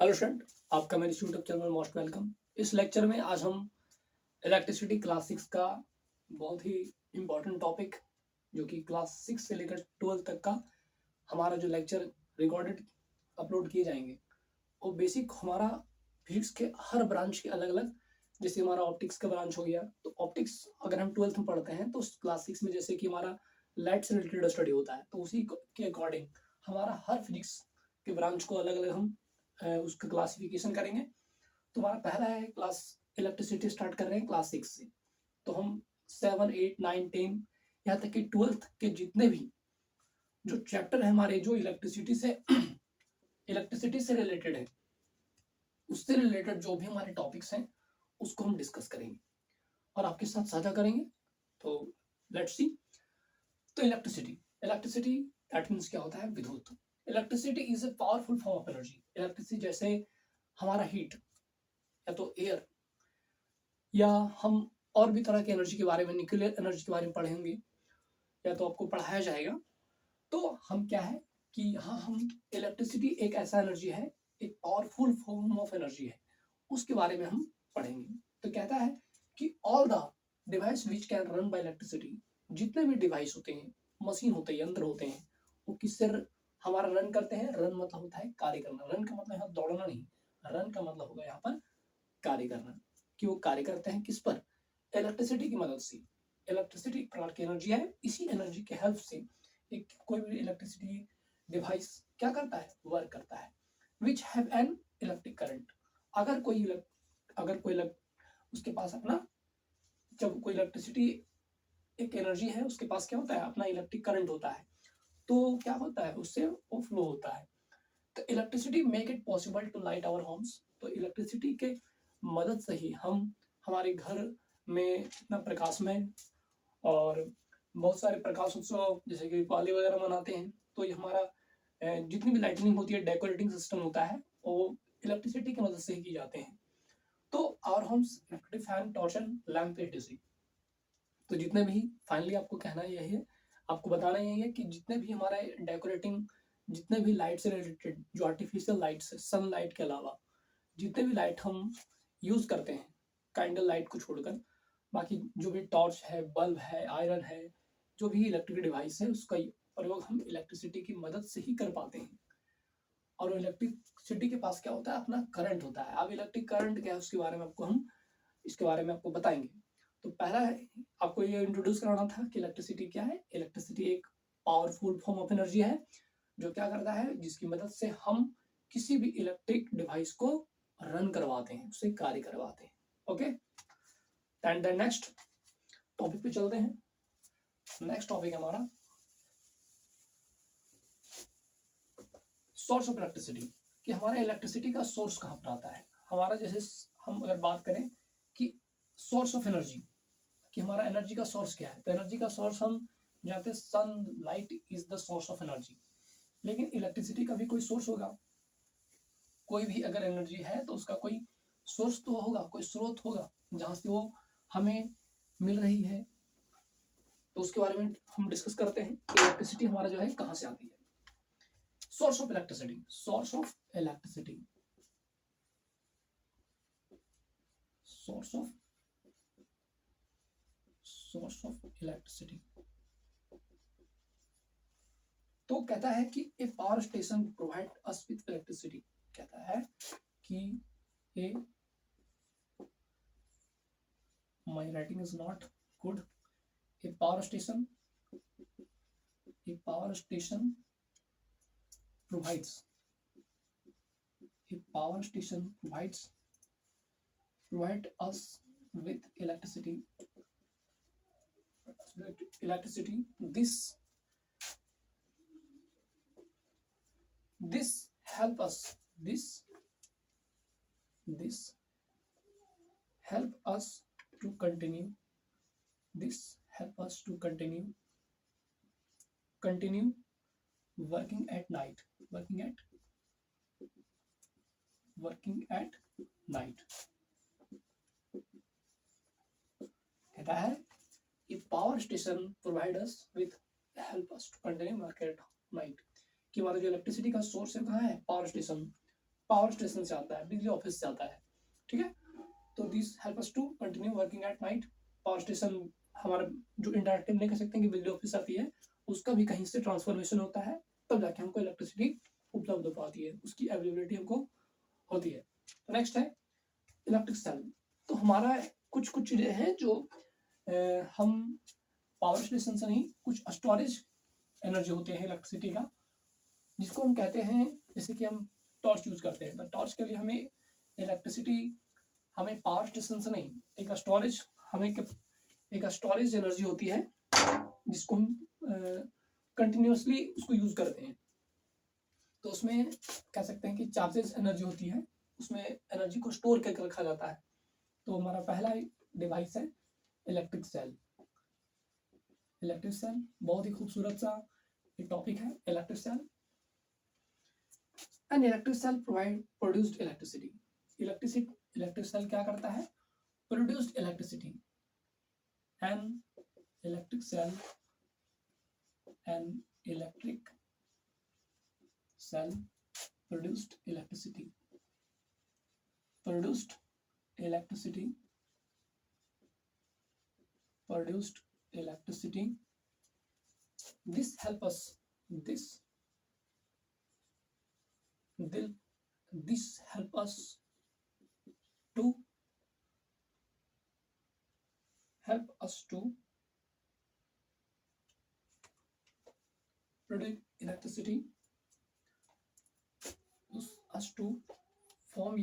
Hello student, आपका मेरे YouTube channel में मोस्ट वेलकम। इस लेक्चर में आज हम इलेक्ट्रिसिटी क्लास 6 का बहुत ही इम्पोर्टेंट टॉपिक जो कि क्लास 6 से लेकर 12 तक का हमारा जो लेक्चर रिकॉर्डेड अपलोड किए जाएंगे वो बेसिक हमारा फिजिक्स के हर ब्रांच के अलग अलग, जैसे हमारा ऑप्टिक्स का ब्रांच हो गया तो ऑप्टिक्स अगर हम 12th में पढ़ते हैं तो क्लास 6 में जैसे कि हमारा लाइट से रिलेटेड स्टडी होता है, तो उसी के अकॉर्डिंग हमारा हर फिजिक्स के ब्रांच को अलग अलग हम उसका क्लासिफिकेशन करेंगे। तो हमारा पहला है क्लास इलेक्ट्रिसिटी, स्टार्ट कर रहे हैं क्लास 6 से। तो हम 7, 8, 9, 10 यहाँ तक कि 12th के जितने भी जो चैप्टर है हमारे जो इलेक्ट्रिसिटी से रिलेटेड है, उससे रिलेटेड जो भी हमारे टॉपिक्स हैं उसको हम डिस्कस करेंगे और आपके साथ साझा करेंगे। तो लेट्स सी। तो इलेक्ट्रिसिटी दैट मीन्स क्या होता है? विद्युत। Electricity is a powerful form of energy. Electricity जैसे हमारा हीट या तो एयर, या हम और भी तरह की एनर्जी के बारे में, न्यूक्लियर एनर्जी के बारे में पढ़ेंगे या तो आपको पढ़ाया जाएगा। तो हम क्या है कि यहाँ हम इलेक्ट्रिसिटी एक ऐसा एनर्जी है, एक पावरफुल फॉर्म ऑफ एनर्जी है, उसके बारे में हम पढ़ेंगे। तो कहता है कि all the device which can run by electricity, जितने भी डिवाइस होते हैं, मशीन होते हैं, यंत्र होते हैं, वो किससे हमारा रन करते हैं? रन मतलब होता है कार्य करना। रन का मतलब यहाँ दौड़ना नहीं, रन का मतलब होगा यहाँ पर कार्य करना। कि वो कार्य करते हैं किस पर? इलेक्ट्रिसिटी की मदद से। इलेक्ट्रिसिटी एक प्रकार की एनर्जी है, इसी एनर्जी के हेल्प से एक कोई भी इलेक्ट्रिसिटी डिवाइस क्या करता है? वर्क करता है। Which have an electric current. अगर कोई उसके पास अपना, जब कोई इलेक्ट्रिसिटी एक एनर्जी है, उसके पास क्या होता है? अपना इलेक्ट्रिक करंट होता है। तो क्या होता है? उससे वो फ्लो होता है। तो electricity make it possible to light our homes. तो इलेक्ट्रिसिटी के मदद से ही हम हमारे घर में इतना प्रकाशमय और बहुत सारे प्रकाश उत्सव जैसे कि दिवाली वगैरह मनाते हैं, तो ये हमारा जितनी भी लाइटनिंग होती है, डेकोरेटिंग सिस्टम होता है, वो इलेक्ट्रिसिटी की मदद से ही की जाते हैं। तो our homes electric fan, torch and lamp etc. तो जितने भी, फाइनली आपको कहना यही है, आपको बताना यही है कि जितने भी हमारा डेकोरेटिंग, जितने भी लाइट से रिलेटेड, जो आर्टिफिशियल लाइट्स है, सन लाइट के अलावा जितने भी लाइट हम यूज करते हैं, कैंडल लाइट को छोड़कर, बाकी जो भी टॉर्च है, बल्ब है, आयरन है, जो भी इलेक्ट्रिक डिवाइस है, उसका प्रयोग हम इलेक्ट्रिसिटी की मदद से ही कर पाते हैं। और इलेक्ट्रिसिटी के पास क्या होता है? अपना करंट होता है। अब इलेक्ट्रिक करंट क्या है उसके बारे में इसके बारे में आपको बताएंगे। तो पहला है, आपको ये इंट्रोड्यूस कराना था कि इलेक्ट्रिसिटी क्या है। इलेक्ट्रिसिटी एक पावरफुल फॉर्म ऑफ एनर्जी है जो क्या करता है, जिसकी मदद से हम किसी भी इलेक्ट्रिक डिवाइस को रन करवाते हैं, उससे कार्य करवाते हैं। Okay, and then next topic पे चलते हैं। नेक्स्ट टॉपिक हमारा सोर्स ऑफ इलेक्ट्रिसिटी, कि हमारा इलेक्ट्रिसिटी का सोर्स कहाँ पर आता है। हमारा जैसे हम अगर बात करें कि सोर्स ऑफ एनर्जी, कि हमारा एनर्जी का सोर्स क्या है, तो एनर्जी का सोर्स हम जानते हैं, sunlight is the source of energy. लेकिन इलेक्ट्रिसिटी का भी कोई सोर्स होगा। कोई भी अगर एनर्जी है तो उसका कोई सोर्स तो होगा, कोई स्रोत होगा जहां से वो हमें मिल रही है। तो उसके बारे में हम डिस्कस करते हैं कि इलेक्ट्रिसिटी हमारा जो है कहाँ से आती है। Source of electricity, source of electricity, source of electricity. तो कहता है कि a power station provide us with electricity. कहता है कि uh, my writing is not good. A power station provides provide us with electricity. This help us to continue working at night. कहता है कि power station provide us with help us to continue work at night. कि हमारा जो electricity का source है कहाँ है? Power station. पावर स्टेशन से आता है, बिजली ऑफिस से आता है, ठीक है। तो this help us to continue working at night. Power station हमारा जो इंडायरेक्टली नहीं कह सकते हैं कि बिजली ऑफिस आती है, उसका भी कहीं से ट्रांसफॉर्मेशन होता है, तब जाके हमको इलेक्ट्रिसिटी उपलब्ध हो पाती है, उसकी अवेलेबिलिटी हमको होती है। नेक्स्ट है इलेक्ट्रिक सेल। तो हमारा कुछ कुछ चीजें हैं जो हम पावर स्टेशन से नहीं, कुछ स्टोरेज एनर्जी होते हैं इलेक्ट्रिसिटी का, जिसको हम कहते हैं, जैसे कि हम टॉर्च यूज करते हैं, तो टॉर्च के लिए हमें इलेक्ट्रिसिटी, हमें पावर स्टेशन से नहीं, एक स्टोरेज, हमें एक स्टोरेज एनर्जी होती है जिसको हम कंटिन्यूसली उसको यूज करते हैं। तो उसमें कह सकते हैं कि चार्जेस एनर्जी होती है, उसमें एनर्जी को स्टोर करके रखा जाता है। तो हमारा पहला डिवाइस है इलेक्ट्रिक सेल। इलेक्ट्रिक सेल बहुत ही खूबसूरत सा एक टॉपिक है, electric cell. An electric cell produced electricity. Electric cell क्या करता है? Produced electricity. An electric cell, an electric cell produced electricity, produced electricity, produced electricity. This help us, this help us to produce electricity, us to form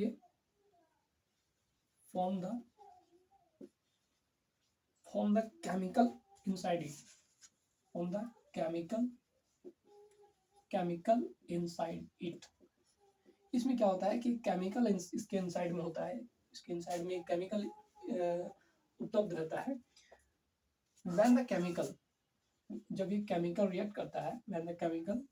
the chemical inside it, form the chemical inside it. इसमें क्या होता है कि chemical इसके inside में होता है, इसके इनसाइड में एक केमिकल उपलब्ध रहता है। व्हेन द केमिकल, जब ये केमिकल रिएक्ट करता है, when the chemical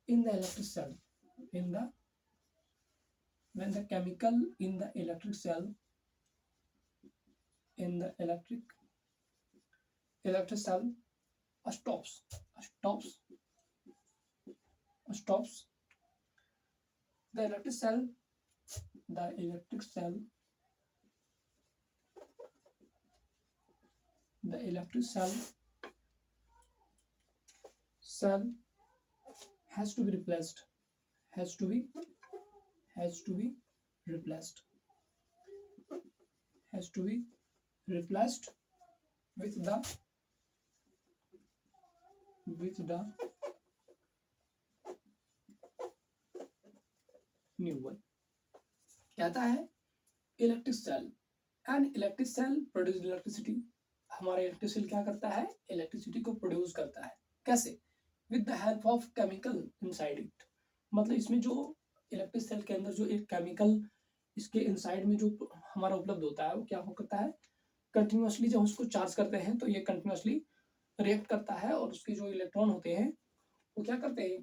in the electric cell, when the chemical in the electric cell, in the electric cell stops the electric cell has to be replaced with the new one। कहता है electric cell, an electric cell produce electricity. हमारा electric cell क्या करता है? Electricity को produce करता है। कैसे? With the help of chemical inside it. मतलब इसमें जो इलेक्ट्रिक सेल के अंदर जो एक केमिकल इसके इनसाइड में जो हमारा उपलब्ध होता है, वो क्या हो करता है? कंटिन्यूसली जब उसको चार्ज करते हैं तो ये कंटिन्यूसली रिएक्ट करता है, और उसके जो इलेक्ट्रॉन होते हैं वो क्या करते हैं?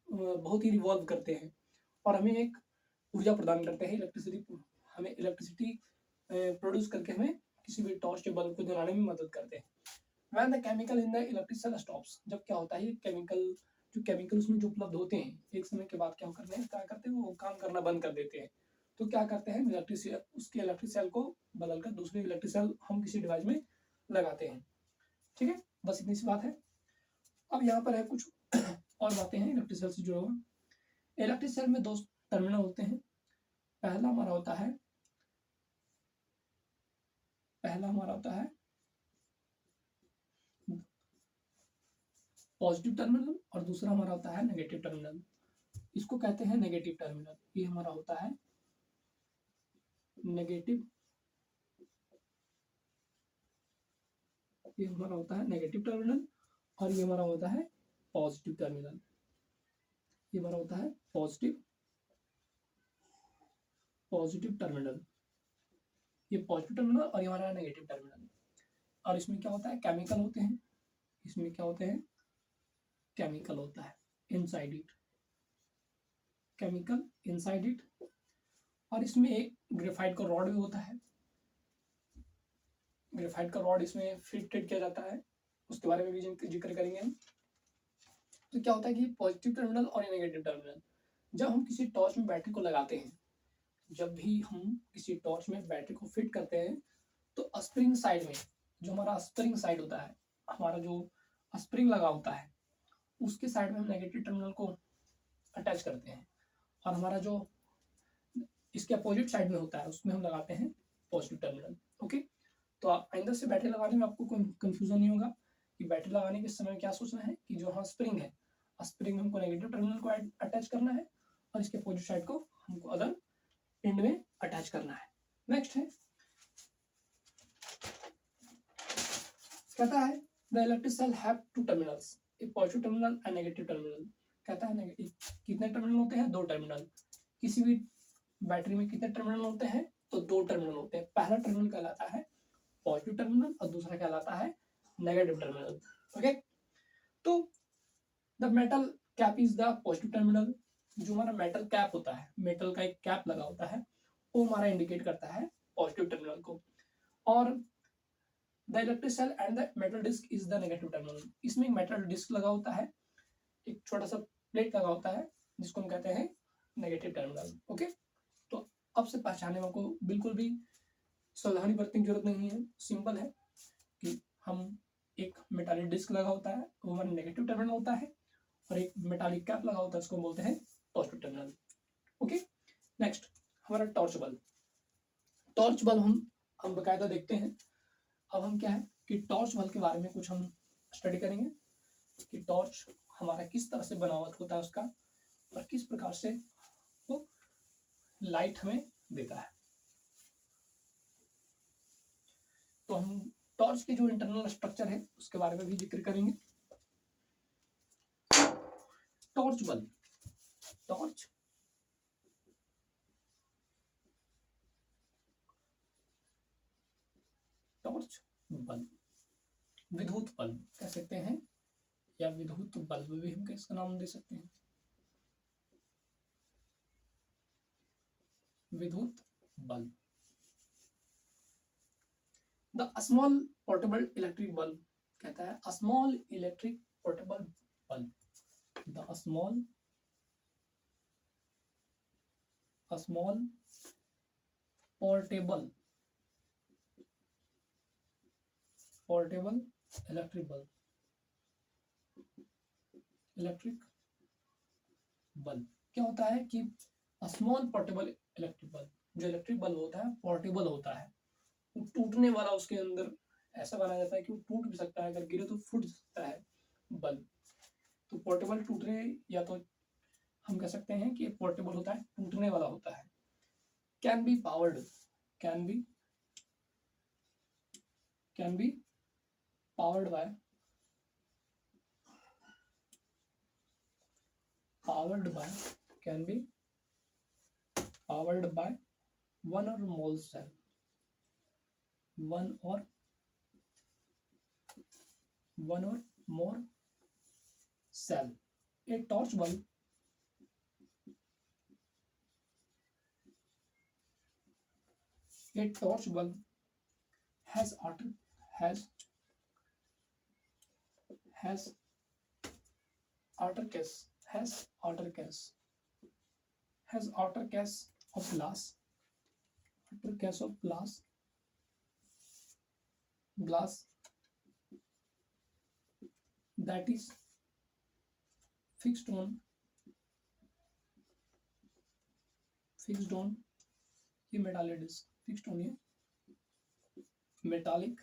बहुत ही रिवॉल्व करते हैं और हमें एक ऊर्जा प्रदान करते हैं। हमें इलेक्ट्रिसिटी प्रोड्यूस करके हमें किसी भी टॉर्च के बल्ब को जलाने में मदद करते हैं। When the chemical in the electric cell stops, जब क्या होता है, ये केमिकल उसमें जो उपलब्ध होते हैं, एक समय के बाद क्या करते हैं, वो काम करना बंद कर देते हैं। तो क्या करते हैं? उसके इलेक्ट्रिक सेल को बदलकर दूसरे इलेक्ट्रिक सेल हम किसी डिवाइस में लगाते हैं। ठीक है, बस इतनी सी बात है। अब यहाँ पर है कुछ और बातें हैं इलेक्ट्रिक सेल से जुड़ा हुआ। इलेक्ट्रिक सेल में 2 टर्मिनल होते हैं। पहला हमारा होता है पॉजिटिव टर्मिनल और दूसरा हमारा होता है नेगेटिव टर्मिनल। इसको कहते हैं नेगेटिव टर्मिनल। ये हमारा होता है नेगेटिव टर्मिनल और ये हमारा होता है पॉजिटिव टर्मिनल। ये हमारा होता है पॉजिटिव टर्मिनल। ये पॉजिटिव टर्मिनल और ये हमारा नेगेटिव टर्मिनल। और इसमें क्या होता है? केमिकल होते हैं। इसमें क्या होते हैं? केमिकल होता है inside it, chemical inside it. और इसमें एक ग्रेफाइट का रॉड भी होता है। ग्रेफाइट का रॉड इसमें फिटेड किया जाता है, उसके बारे में भी जिक्र करेंगे हम। तो क्या होता है कि पॉजिटिव टर्मिनल और नेगेटिव टर्मिनल, जब हम किसी टॉर्च में बैटरी को लगाते हैं, जब भी हम किसी टॉर्च में बैटरी को फिट करते हैं तो स्प्रिंग साइड में, जो हमारा स्प्रिंग साइड होता है, हमारा जो स्प्रिंग लगा होता है, उसके साइड में हम नेगेटिव टर्मिनल को अटैच करते हैं, और हमारा जो इसके अपोजिट साइड में होता है उसमें हम लगाते हैं पॉजिटिव टर्मिनल। ओके, तो आइंदा से बैटरी लगाने में आपको कोई कंफ्यूजन नहीं होगा कि बैटरी लगाने के समय क्या सोचना है कि जो हाँ स्प्रिंग है, स्प्रिंग में हमको नेगेटिव टर्मिनल को अटैच करना है और इसके अपोजिट साइड को हमको अदर एंड में अटैच करना है। नेक्स्ट है, कहता है the electric cell have two terminals, एक positive terminal and negative terminal. कहता है कितने टर्मिनल होते हैं? 2 टर्मिनल। किसी भी बैटरी में कितने टर्मिनल होते हैं? तो 2 टर्मिनल होते हैं। पहला टर्मिनल कहलाता है पॉजिटिव टर्मिनल और दूसरा कहलाता है नेगेटिव टर्मिनल। ओके, तो the metal cap is the positive terminal. जो हमारा मेटल कैप होता है, मेटल का एक कैप लगा होता है, वो हमारा इंडिकेट करता है पॉजिटिव टर्मिनल को। और the electric cell and the metal disc is the negative terminal. इसमें एक मेटल डिस्क लगा होता है, एक छोटा सा प्लेट लगा होता है जिसको हम कहते हैं नेगेटिव टर्मिनल। ओके, तो अब से पहचानने में आपको बिल्कुल भी सावधानी बरतने की जरूरत नहीं है, सिंपल है कि हम एक मेटालिक डिस्क लगा होता है वो हमारा नेगेटिव टर्मिनल होता है, और एक मेटालिक कैप लगा होता है उसको बोलते हैं पॉजिटिव टर्मिनल। ओके, नेक्स्ट हमारा टॉर्च बल्ब। टॉर्च बल्ब हम बकायदा देखते हैं। अब हम क्या है कि टॉर्च बल्ब के बारे में कुछ हम स्टडी करेंगे कि टॉर्च हमारा किस तरह से बनावट होता है उसका, और किस प्रकार से वो लाइट हमें देता है। तो हम टॉर्च के जो इंटरनल स्ट्रक्चर है उसके बारे में भी जिक्र करेंगे। Torch bulb, torch torch bulb, विद्युत बल्ब कह सकते हैं, या विद्युत बल्ब भी हम इसका नाम दे सकते हैं, विद्युत bulb. The small portable electric bulb, कहता है small electric portable bulb. The small portable electric bulb, क्या होता है कि स्मॉल पोर्टेबल इलेक्ट्रिक बल्ब, जो इलेक्ट्रिक बल्ब होता है पोर्टेबल होता है, वो टूटने वाला उसके अंदर ऐसा बनाया जाता है कि वो टूट भी सकता है, अगर गिरे तो फूट सकता है बल्ब। तो पोर्टेबल टूटने, या तो हम कह सकते हैं कि पोर्टेबल होता है, टूटने वाला होता है। Can be powered, can be powered by can be powered by one or more cell, one or more cell. A torch bulb has outer case of glass, that is fixed on a metallic disc, fixed on a metallic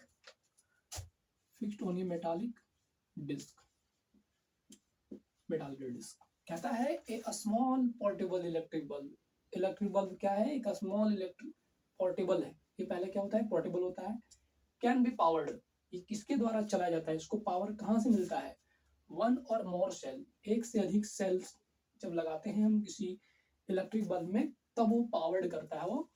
disc, कहता है ए small portable electric bulb क्या है? एक small electric portable है। ये पहले क्या होता है? पोर्टेबल होता है। कैन बी पावर्ड, ये किसके द्वारा चलाया जाता है? इसको पावर कहाँ से मिलता है? वन और मोर सेल, एक से अधिक सेल्स जब लगाते हैं हम किसी इलेक्ट्रिक बल्ब में, तब वो पावर्ड करता है, वो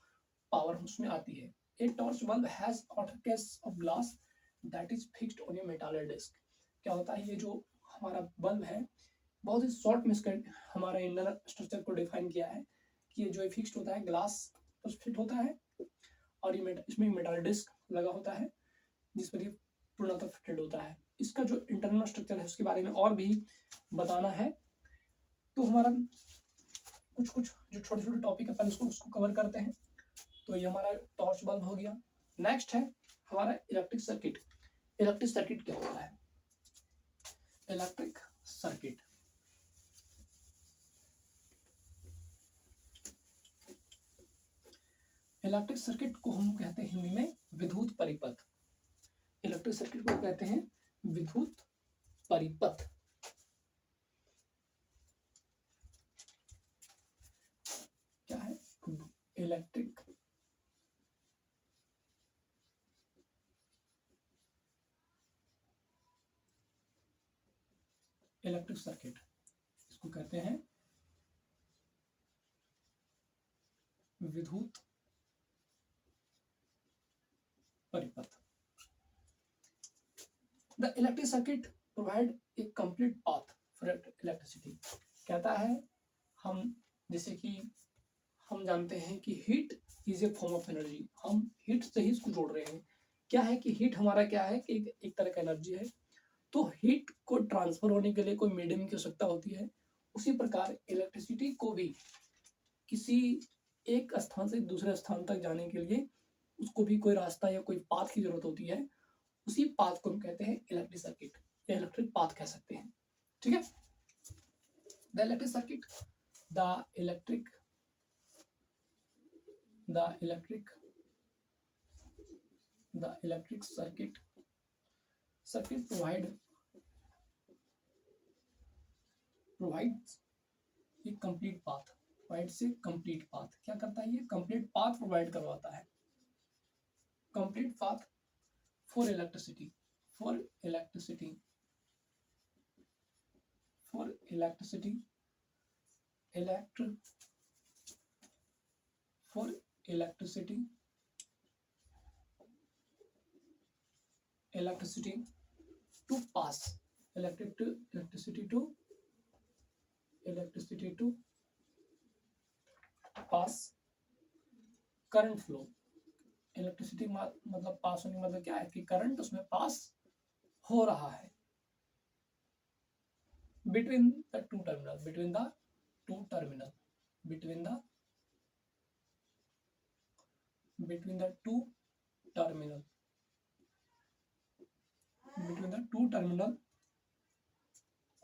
पावर उसमें आती है। A torch bulb has outer case of glass that is fixed on a metal disc. क्या होता है? ये जो हमारा बल्ब है, बहुत ही शॉर्ट में इसका हमारा इंटरनल स्ट्रक्चर को डिफाइन किया है कि ये जो फिक्स्ड होता है, ग्लास पर फिट होता है, और ये इसमें मेटल डिस्क लगा होता है जिस पर ये पूर्णतः फिटेड होता है। इसका जो इंटरनल स्ट्रक्चर है उसके बारे में और भी बताना है, तो हमारा कुछ कुछ जो छोटे छोटे टॉपिक है पहले उसको कवर करते हैं। तो ये हमारा टॉर्च बल्ब हो गया। नेक्स्ट है हमारा इलेक्ट्रिक सर्किट। इलेक्ट्रिक सर्किट क्या होता है? इलेक्ट्रिक सर्किट इलेक्ट्रिक सर्किट को हम कहते हैं हिंदी में विद्युत परिपथ। इलेक्ट्रिक सर्किट को कहते हैं विद्युत परिपथ। क्या है? इलेक्ट्रिक इलेक्ट्रिक सर्किट, इसको कहते हैं विद्युत परिपथ। The electric circuit provide a complete path for electricity. कहता है हम जैसे कि हम जानते हैं कि heat is a form of energy, हम हीट से ही इसको जोड़ रहे हैं। क्या है कि हीट हमारा क्या है कि एक तरह का एनर्जी है, तो हीट को ट्रांसफर होने के लिए कोई मीडियम की आवश्यकता होती है। उसी प्रकार इलेक्ट्रिसिटी को भी किसी एक स्थान से दूसरे स्थान तक जाने के लिए उसको भी कोई रास्ता या कोई पाथ की जरूरत होती है। उसी पाथ को हम कहते हैं इलेक्ट्रिक सर्किट या इलेक्ट्रिक पाथ कह सकते हैं। ठीक है। The electric circuit the electric circuit provides a complete path। provides a complete path। क्या करता है ये? complete path provide करवाता है। complete path for electricity to pass electricity to pass current flow। Electricity मतलब पास होने मतलब क्या है कि करंट उसमें पास हो रहा है between the two terminal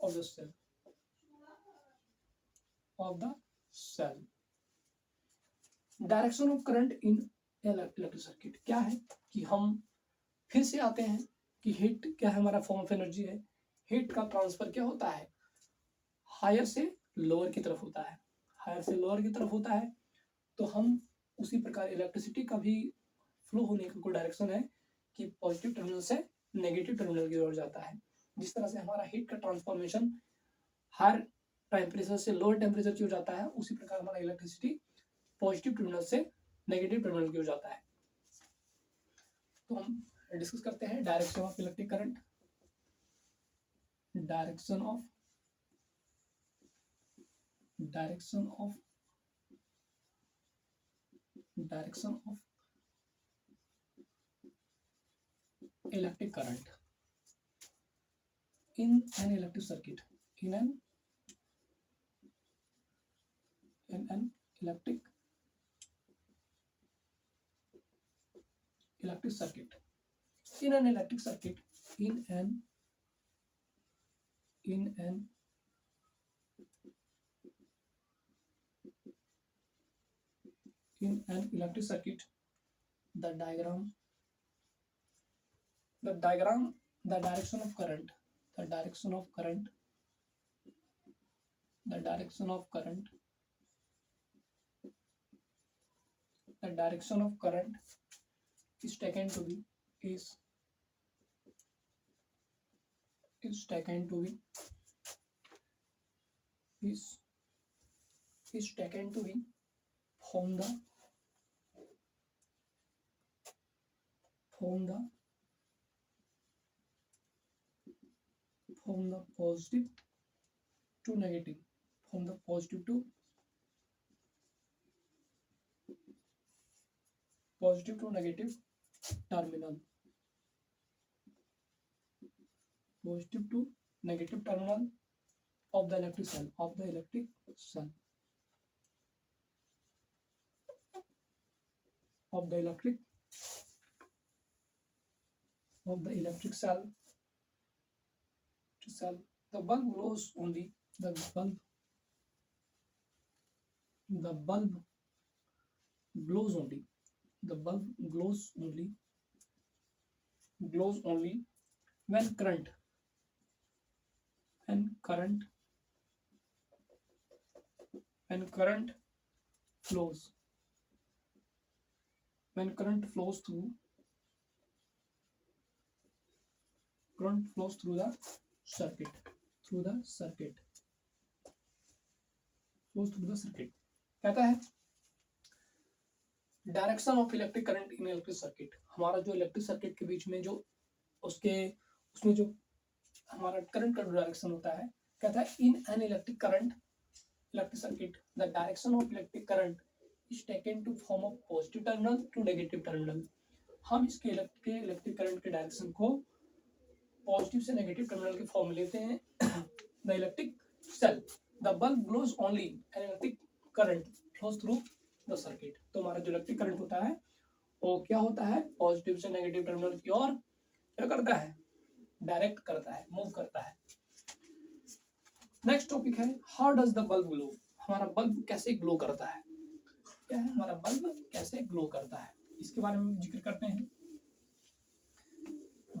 of the cell। Direction of current in electric circuit क्या है कि हम फिर से आते हैं कि हीट क्या है? हमारा फॉर्म ऑफ एनर्जी है। हीट का ट्रांसफर क्या होता है? हायर से लोअर की तरफ होता है। तो हम उसी प्रकार इलेक्ट्रिसिटी का भी फ्लो होने का कोई डायरेक्शन है कि पॉजिटिव टर्मिनल से नेगेटिव टर्मिनल की ओर जाता है। जिस तरह से हमारा हीट का ट्रांसफॉर्मेशन हायर टेम्परेचर से लोअर टेम्परेचर की ओर जाता है, उसी प्रकार हमारा इलेक्ट्रिसिटी पॉजिटिव टर्मिनल से नेगेटिव टर्मिनल की ओर जाता है। तो हम डिस्कस करते हैं direction of electric current. Direction of electric current in an electric circuit। in an electric circuit in an electric circuit in an electric circuit the direction of current is taken to be from the positive to negative terminal। positive to negative terminal of the electric cell, of the electric cell, of the electric cell. The bulb glows only. The bulb glows only. The bulb glows only when current when current flows when current flows through the circuit through the circuit flows through the circuit. कहता है direction of electric current in electric circuit. हमारा जो electric circuit के बीच में जो उसमें जो हमारा करंट का डायरेक्शन होता है, कहता है in an electric circuit the direction of electric current is taken to form of positive terminal to negative terminal. हम इसके इलेक्ट्रिक करंट के डायरेक्शन को पॉजिटिव से नेगेटिव टर्मिनल के फॉर्म में लेते हैं. The electric cell, the bulb glows only an electric current flows through the circuit. तो हमारा जो इलेक्ट्रिक करंट होता है वो क्या होता है, पॉजिटिव से नेगेटिव टर्मिनल की ओर क्या करता है, डायरेक्ट करता है, मूव करता है. नेक्स्ट टॉपिक है how does the bulb glow. हमारा बल्ब कैसे ग्लो करता है. क्या है हमारा बल्ब कैसे ग्लो करता है, इसके बारे में जिक्र करते हैं.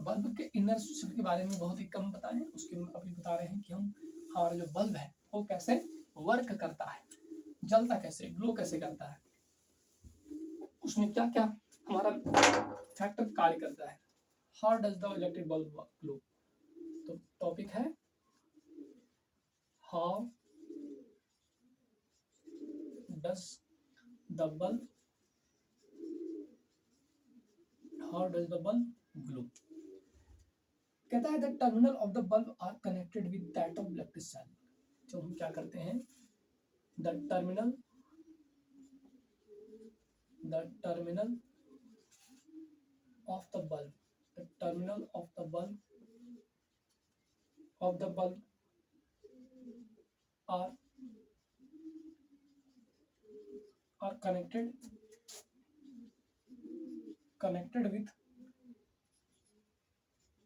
बल्ब के इनर सर्किट के बारे में बहुत ही कम पता है, उसके अभी बता रहे हैं कि हम हमारा जो बल्ब है वो कैसे वर्क करता है, जलता कैसे, ग्लो कैसे करता है, उसमें क्या क्या हमारा फैक्टर कार्य करता है. How does the electric bulb glow. तो टॉपिक है how does the bulb glow. कहता है the terminal of the bulb are connected with that of electric cell. तो हम क्या करते हैं, the terminal of the bulb are connected with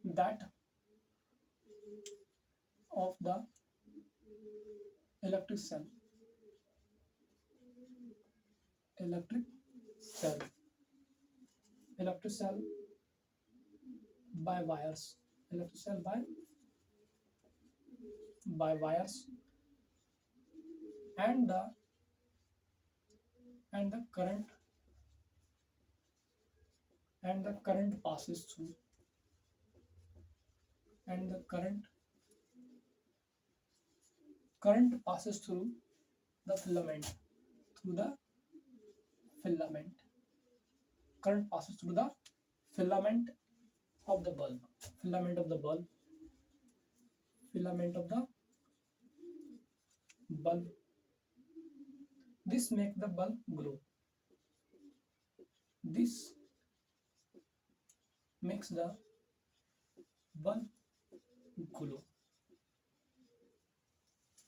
that of the electric cell by wires and the current passes through the filament current passes through the filament of the bulb. This makes the bulb glow.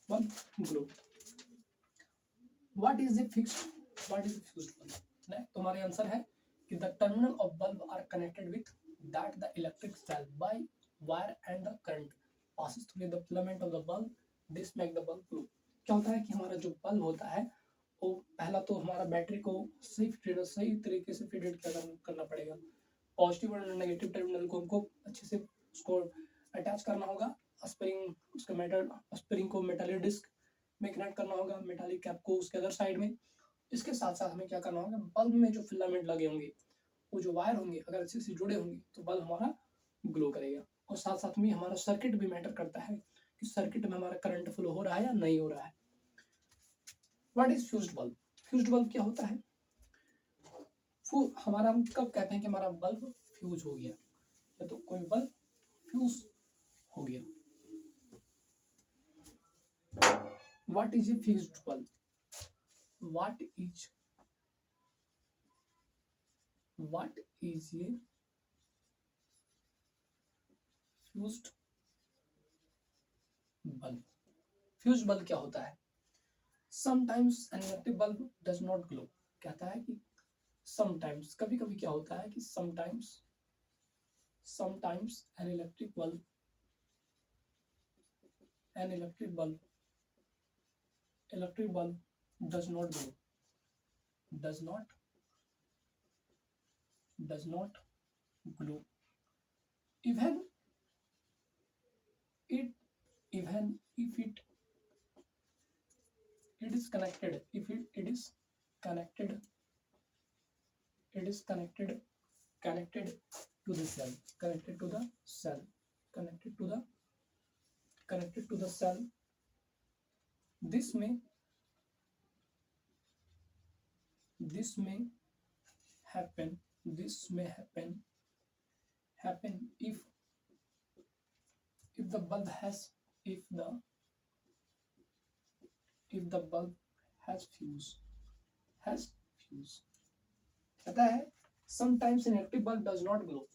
What is the fused bulb? तुम्हारे answer है कि the terminal of bulb are connected with that the electric cell by wire and the current passes through the filament of the bulb. This make the bulb glow. क्या होता है कि हमारा जो bulb होता है वो पहला तो हमारा बैटरी को सही तरीके से फीड करना पड़ेगा. पॉजिटिव और नेगेटिव टर्मिनल को हमको अच्छे से उसको अटैच करना होगा. स्प्रिंग को मेटालिक डिस्क में कनेक्ट करना होगा, मेटालिक कैप को उसके अदर साइड में. इसके साथ साथ हमें क्या करना होगा, बल्ब में जो फिलामेंट लगे होंगे, वो जो वायर होंगे अगर अच्छे से जुड़े होंगे तो बल्ब हमारा ग्लो करेगा. और साथ साथ में हमारा सर्किट भी मैटर करता है कि सर्किट में हमारा करंट फ्लो हो रहा है या नहीं हो रहा है. What is fused bulb. Fused bulb क्या होता है, हमारा हम कब कहते हैं कि हमारा बल्ब फ्यूज हो गया, या तो कोई बल्ब फ्यूज हो गया. What is a fused bulb. What is a fused bulb. Fuse bulb क्या होता है? Sometimes N electric bulb does not glow. कहता है कि समटाइम्स, कभी कभी क्या होता है कि sometimes N electric bulb does not glow, does not glow even it even if it is connected, if it is connected connected to the cell, connected to the cell, connected to the cell. This may happen if the bulb has if the bulb has fuse कहता है sometimes an electric bulb does not glow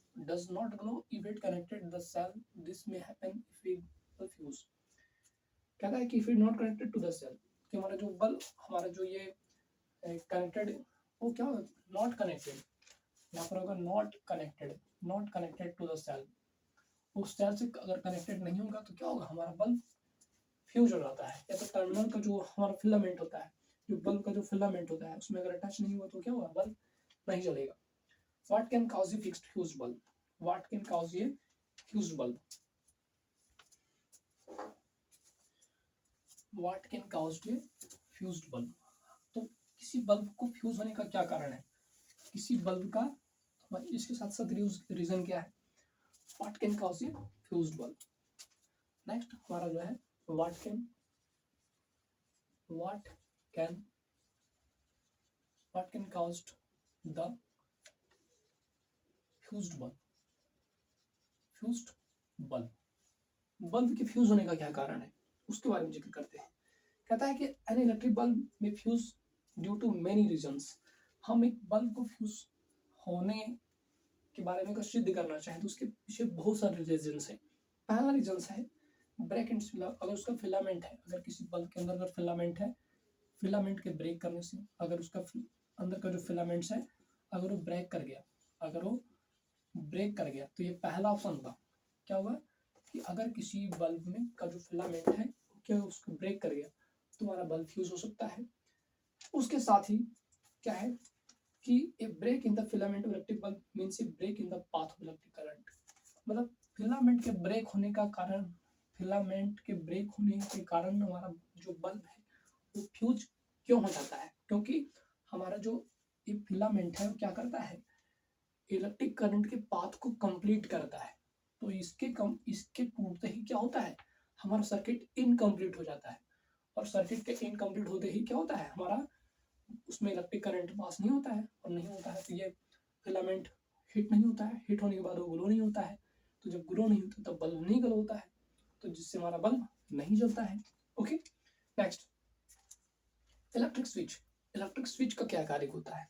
if it connected the cell. This may happen if it the fuse. कहता है कि if it not connected to the cell, कि हमारा जो bulb, हमारा जो ये कनेक्टेड, वो क्या होगा, नॉट कनेक्टेड, यहाँ पर होगा not connected to the cell. उस सेल से अगर कनेक्टेड नहीं होगा तो क्या होगा, हमारा बल्ब फ्यूज हो जाता है। या तो टर्मिनल का जो हमारा फिलामेंट होता है, जो बल्ब का जो फिलामेंट होता है, उसमें अगर अटैच नहीं हुआ तो क्या होगा, बल्ब नहीं जलेगा। What can cause a fixed fused bulb? What can cause a fused bulb? What can cause a fused bulb? तो किसी बल्ब को फ्यूज होने का क्या कारण है, किसी बल्ब का, इसके साथ साथ रीजन क्या है, What can cause a fused bulb? Next हमारा जो है what can cause the fused bulb। Bulb के फ्यूज होने का क्या कारण है, उसके बारे में जिक्र करते हैं। कहता है कि एन इलेक्ट्रिक बल्ब में fuse due to many reasons. हम एक बल्ब को फ्यूज होने के बारे में सिद्ध करना चाहें तो उसके पीछे बहुत सारे रीजंस हैं। पहला रीजन है ब्रेक एंड फिला। अगर उसका फिलामेंट है, अगर किसी बल्ब के अंदर अगर फिलामेंट है, फिलामेंट के ब्रेक करने से, अगर उसका अंदर का जो फिलामेंट्स है अगर वो ब्रेक कर गया तो ये पहला ऑप्शन होगा। क्या होगा कि अगर किसी बल्ब में का जो फिलामेंट है क्या उसको ब्रेक कर गया तो हमारा बल्ब फ्यूज हो सकता है। उसके साथ ही क्या है कि a break in the filament of electric bulb means a break in the path of electric current. मतलब फिलामेंट के ब्रेक होने के कारण हमारा जो बल्ब है वो फ्यूज क्यों हो जाता है, क्योंकि हमारा जो ये फिलामेंट है वो क्या करता है, इलेक्ट्रिक करंट के पाथ को कंप्लीट करता है। तो इसके टूटते ही क्या होता है, हमारा सर्किट इनकम्प्लीट हो जाता है। और सर्किट के इनकम्प्लीट होते ही क्या होता है, हमारा उसमें इलेक्ट्रिक करंट पास नहीं होता है, और नहीं होता है तो ये फिलामेंट हिट नहीं होता है। हिट होने के बाद वो ग्लो नहीं होता है, तो जब ग्लो नहीं होता तब बल्ब नहीं ग्लो होता है, तो जिससे हमारा बल्ब नहीं जलता है। Okay, next electric switch. Electric switch का क्या कार्य होता है?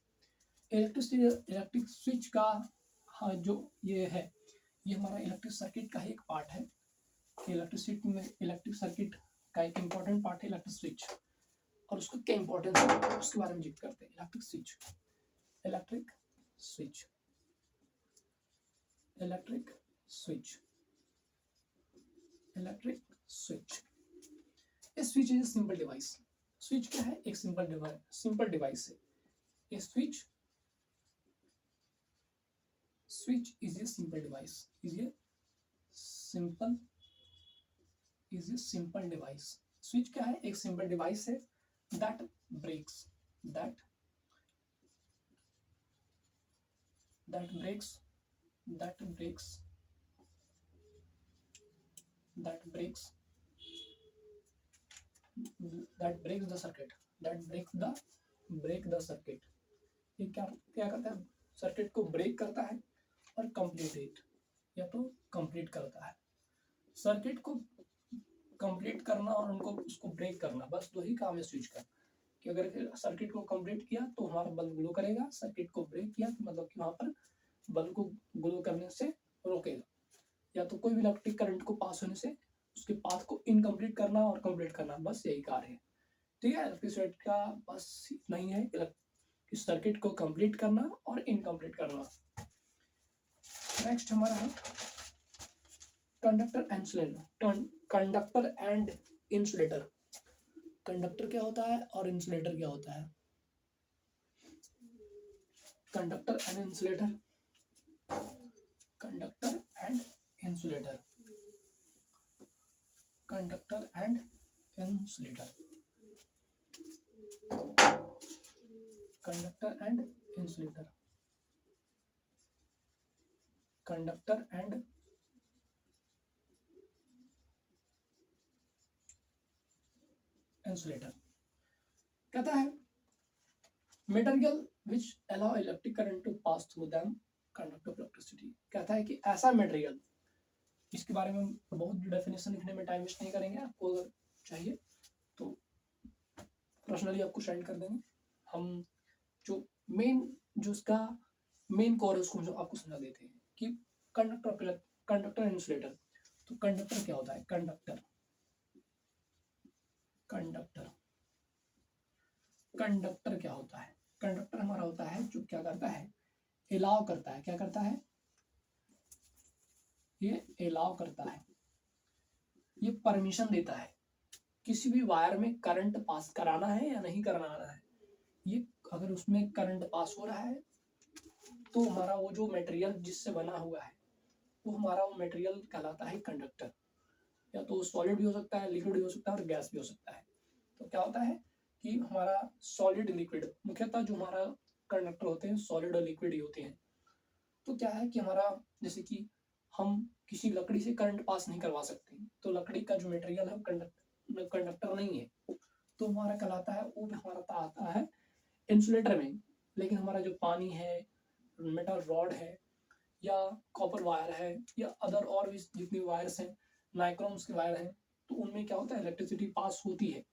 इलेक्ट्रिक स्विच का जो ये है, ये हमारा इलेक्ट्रिक सर्किट का ही एक पार्ट है। इलेक्ट्रिक सर्किट का एक इम्पोर्टेंट पार्ट है इलेक्ट्रिक स्विच, और उसका क्या इम्पोर्टेंस है उसके बारे में जिक्र करते हैं। Electric switch. ये switch is simple device. Switch क्या है, एक सिंपल डिवाइस है। ये switch is a simple device, switch क्या है, एक सिंपल डिवाइस है that breaks the circuit। ये क्या करता है, सर्किट को ब्रेक करता है और कंप्लीट या तो कंप्लीट करता है। सर्किट को कंप्लीट करना और उनको उसको ब्रेक करना, बस दो ही काम है स्विच का। कि अगर सर्किट को कंप्लीट किया तो हमारा बल्ब ग्लो करेगा, सर्किट को ब्रेक किया तो मतलब कि वहां पर बल्ब को ग्लो करने से रोकेगा, या तो कोई भी इलेक्ट्रिक करंट को पास होने से उसके पाथ को इनकम्प्लीट करना और कंप्लीट करना, बस यही कार्य है। ठीक है, इलेक्ट्रिक का बस इतना ही है, इस सर्किट को कंप्लीट करना और इनकम्प्लीट करना। नेक्स्ट हमारा है conductor and insulator. Conductor and insulator, conductor क्या होता है और इंसुलेटर क्या होता है? Conductor and insulator, conductor and insulator, conductor and insulator, conductor and insulator, conductor and insulator. कहता है material which allow electric current to pass through them conduct of electricity. कहता है कि ऐसा मटेरियल, इसके बारे में बहुत डेफिनेशन लिखने में टाइम वेस्ट नहीं करेंगे, आपको अगर चाहिए तो पर्सनली आपको सेंड कर देंगे। हम जो मेन, जो उसका मेन कोर है उसको आपको समझा देते हैं कि कंडक्टर एंड इंसुलेटर। तो कंडक्टर क्या होता है? कंडक्टर कंडक्टर कंडक्टर क्या होता है? कंडक्टर हमारा होता है जो क्या करता है? अलाउ करता है। क्या करता है? ये अलाउ करता है, ये परमिशन देता है किसी भी वायर में करंट पास कराना है या नहीं कराना है। ये अगर उसमें करंट पास हो रहा है तो हमारा वो जो मटेरियल जिससे बना हुआ है वो हमारा वो मटेरियल कहलाता है कंडक्टर। या तो सॉलिड भी हो सकता है, लिक्विड भी हो सकता है और गैस भी हो सकता है। तो क्या होता है कि हमारा सॉलिड लिक्विड, मुख्यतः जो हमारा कंडक्टर होते हैं सॉलिड और लिक्विड ही होते हैं। तो क्या है कि हमारा, जैसे कि हम किसी लकड़ी से करंट पास नहीं करवा सकते, तो लकड़ी का जो मटेरियल है वो कंडक्टर नहीं है, तो हमारा कहलाता है, वो हमारा आता है इंसुलेटर में। लेकिन हमारा जो पानी है, मेटल रॉड है, या कॉपर वायर है, या अदर और भी जितनी वायर्स हैं, नाइक्रोम्स के वायर हैं, तो उनमें क्या होता है? इलेक्ट्रिसिटी पास होती है।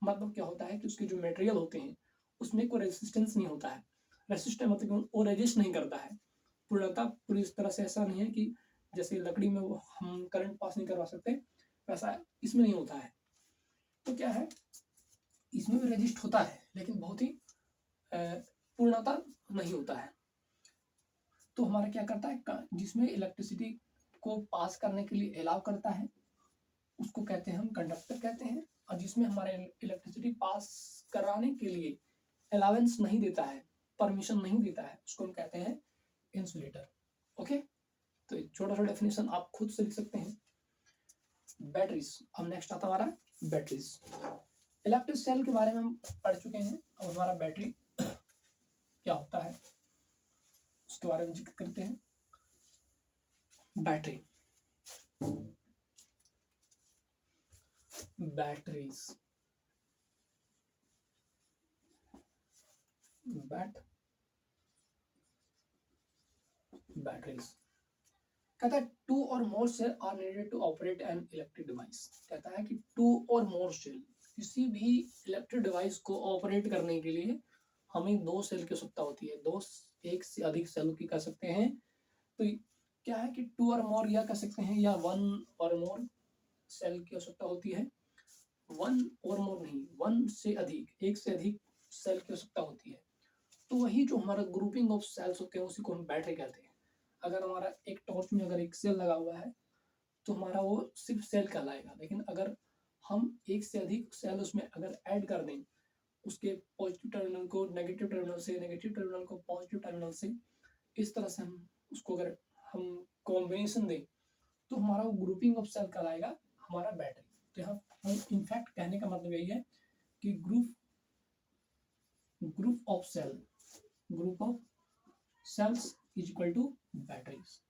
मतलब क्या होता है कि उसके जो मटेरियल होते हैं उसमें कोई रेजिस्टेंस नहीं होता है। रेजिस्टेंस मतलब वो रेजिस्ट नहीं करता है पूर्णतः, पूरी इस तरह से ऐसा नहीं है कि जैसे लकड़ी में वो हम करंट पास नहीं करवा सकते, वैसा इसमें नहीं होता है। तो क्या है, इसमें भी रेजिस्ट होता है लेकिन बहुत ही पूर्णतः नहीं होता है। तो हमारा क्या करता है, जिसमें इलेक्ट्रिसिटी को पास करने के लिए अलाउ करता है उसको कहते हैं हम कंडक्टर कहते हैं, और जिसमें हमारे इलेक्ट्रिसिटी पास कराने के लिए अलाउंस नहीं देता है, परमिशन नहीं देता है, उसको हम कहते हैं इंसुलेटर। ओके, तो एक छोटा सा डेफिनेशन आप खुद से लिख सकते हैं। बैटरीज, अब नेक्स्ट आता हमारा बैटरीज। इलेक्ट्रिक सेल के बारे में हम पढ़ चुके हैं, अब हमारा बैटरी क्या होता है उसके बारे में जिक्र करते हैं। बैटरी, बैटरीज, बैटरीज कहता है टू और more cell are needed to operate an electric device. कहता है कि टू और मोर सेल, किसी भी इलेक्ट्रिक डिवाइस को ऑपरेट करने के लिए हमें दो सेल की आवश्यकता होती है, दो, एक से अधिक सेल की कह सकते हैं। तो क्या है कि टू और मोर या कह सकते हैं, या वन और मोर सेल की आवश्यकता होती है। वन और मोर नहीं, वन से अधिक, एक से अधिक सेल की आवश्यकता होती है। तो वही जो हमारा ग्रुपिंग ऑफ सेल्स होते हैं उसी को हम बैटरी कहते हैं। अगर हमारा एक टॉर्च में अगर एक सेल लगा हुआ है तो हमारा वो सिर्फ सेल कहलाएगा, लेकिन अगर हम एक से अधिक सेल उसमें अगर ऐड कर दें, उसके पॉजिटिव टर्मिनल को नेगेटिव टर्मिनल से, नेगेटिव टर्मिनल को पॉजिटिव टर्मिनल से, इस तरह से हम उसको अगर हम कॉम्बिनेशन दें तो हमारा वो ग्रुपिंग ऑफ सेल कहलाएगा हमारा बैटरी। तो यहाँ हम इनफैक्ट कहने का मतलब यही है कि group of cell, group of cells is equal to batteries.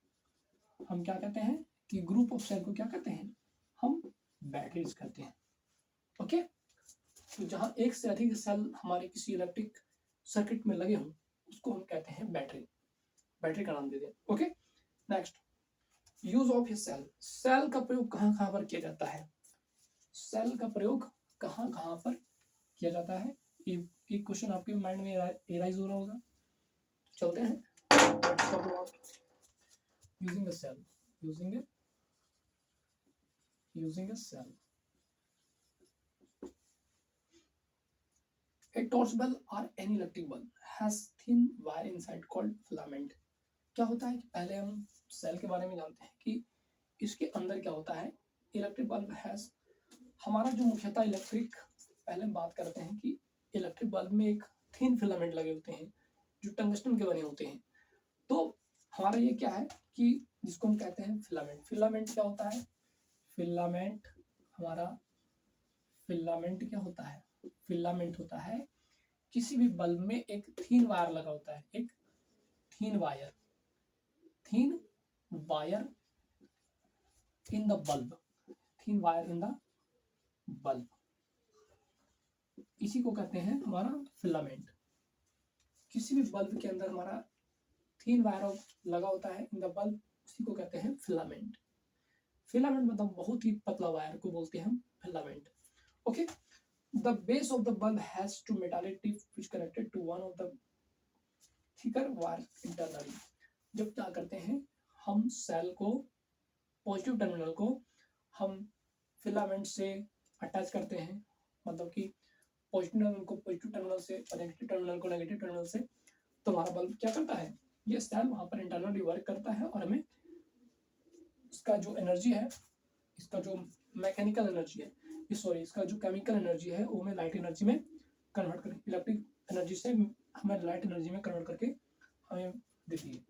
हम क्या कहते हैं कि ग्रुप ऑफ सेल को क्या कहते हैं, हम बैटरीज कहते हैं। ओके, तो जहां एक से अधिक सेल हमारे किसी इलेक्ट्रिक सर्किट में लगे हों उसको हम कहते हैं बैटरी, बैटरी का नाम दे दें। Okay, next, use of a cell. Cell का प्रयोग कहाँ कहाँ पर किया जाता है? सेल का प्रयोग कहाँ कहाँ पर किया जाता है? एक क्वेश्चन आपके माइंड में एराइज हो रहा होगा। चलते हैं, using a cell, using using a cell. A torch bulb or any electric bulb has thin wire inside called filament. क्या होता है कि पहले हम सेल के बारे में जानते हैं कि इसके अंदर क्या होता है. इलेक्ट्रिक बल्ब हैज, हमारा जो मुख्यतः इलेक्ट्रिक, पहले हम बात करते हैं कि इलेक्ट्रिक बल्ब में एक थिन फिलामेंट लगे होते हैं जो टंगस्टन के बने होते हैं. तो हमारा ये क्या है कि जिसको हम कहते हैं फिलामेंट. फिलामेंट क्या होता है? फिलामेंट हमारा फिलामेंट क्या होता है? फिलामेंट होता है किसी भी बल्ब में एक थीन वायर लगा होता है, एक थीन wire in the bulb, thin wire in the bulb, इसी को कहते हैं हमारा फिलामेंट. किसी भी बल्ब के अंदर हमारा थीन वायर लगा होता है इन द बल्ब, उसी को कहते हैं फिलामेंट. फिलामेंट मतलब बहुत ही पतला वायर को बोलते हैं हम filament. Okay. The base of the bulb has two metallic tips which connected to one of the thicker wire internally. जब क्या करते हैं हम सेल को, पॉजिटिव टर्मिनल को हम फिलामेंट से अटैच करते हैं, मतलब कि पॉजिटिव टर्मिनल को पॉजिटिव टर्मिनल से और नेगेटिव टर्मिनल को नेगेटिव टर्मिनल से. तो हमारा बल्ब क्या करता है, ये सेल वहां पर इंटरनली वर्क करता है और हमें इसका जो एनर्जी है, इसका जो मैकेनिकल एनर्जी है, सॉरी इसका जो केमिकल एनर्जी है वो हमें लाइट एनर्जी में कन्वर्ट करके, इलेक्ट्रिक एनर्जी से हमें लाइट एनर्जी में कन्वर्ट करके हमें देती है.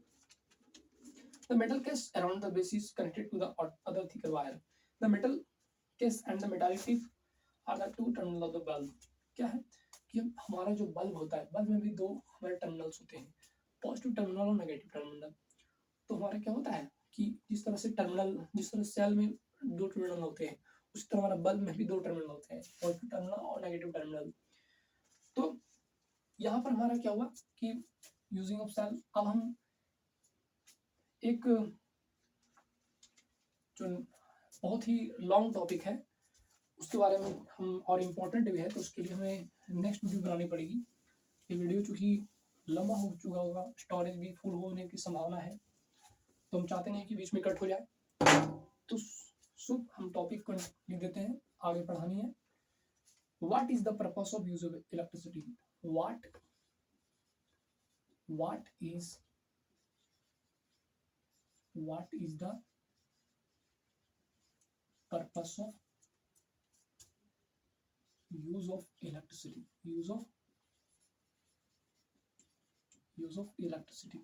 The metal case around the base is connected to the other thicker wire. The metal case and the metallic tip are the two terminals of the bulb. क्या है कि हमारा जो बल्ब होता है, बल्ब में भी दो हमारे टर्मिनल्स होते हैं, पॉजिटिव टर्मिनल और नेगेटिव टर्मिनल. तो हमारा क्या होता है कि जिस तरह से टर्मिनल, जिस तरह सेल में दो टर्मिनल होते हैं, उसी तरह हमारा बल्ब में भी दो टर्मिनल होते हैं, पॉजिटिव टर्मिनल और नेगेटिव टर्मिनल. तो यहाँ पर हमारा क्या हुआ कि यूजिंग ऑफ सेल, अब हम एक जो बहुत ही लॉन्ग टॉपिक है उसके बारे में हम, और इम्पोर्टेंट भी है, तो उसके लिए हमें नेक्स्ट वीडियो बनानी पड़ेगी. ये वीडियो चूँकि लंबा हो चुका होगा, स्टोरेज भी फुल होने की संभावना है, तो हम चाहते नहीं कि बीच में कट हो जाए. तो शुभ हम टॉपिक को लिख देते हैं, आगे पढ़ानी है. What is the purpose of use of electricity? What is the purpose of use of electricity? use of electricity.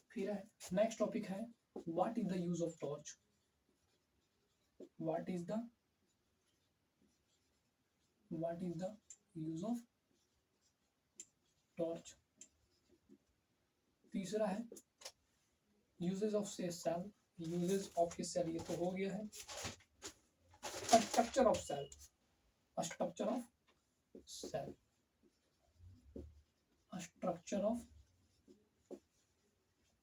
फिर है नेक्स्ट टॉपिक है what is the use of torch? What is the use of torch. तीसरा है uses of cell. Uses of cell ये तो हो गया है. Structure of cell. Structure of cell. Structure of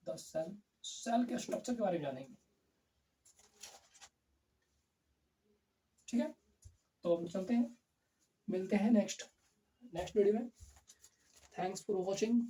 the cell. Cell के structure के बारे में जानेंगे. ठीक है, तो हम चलते हैं, मिलते हैं नेक्स्ट वीडियो में. Thanks for watching.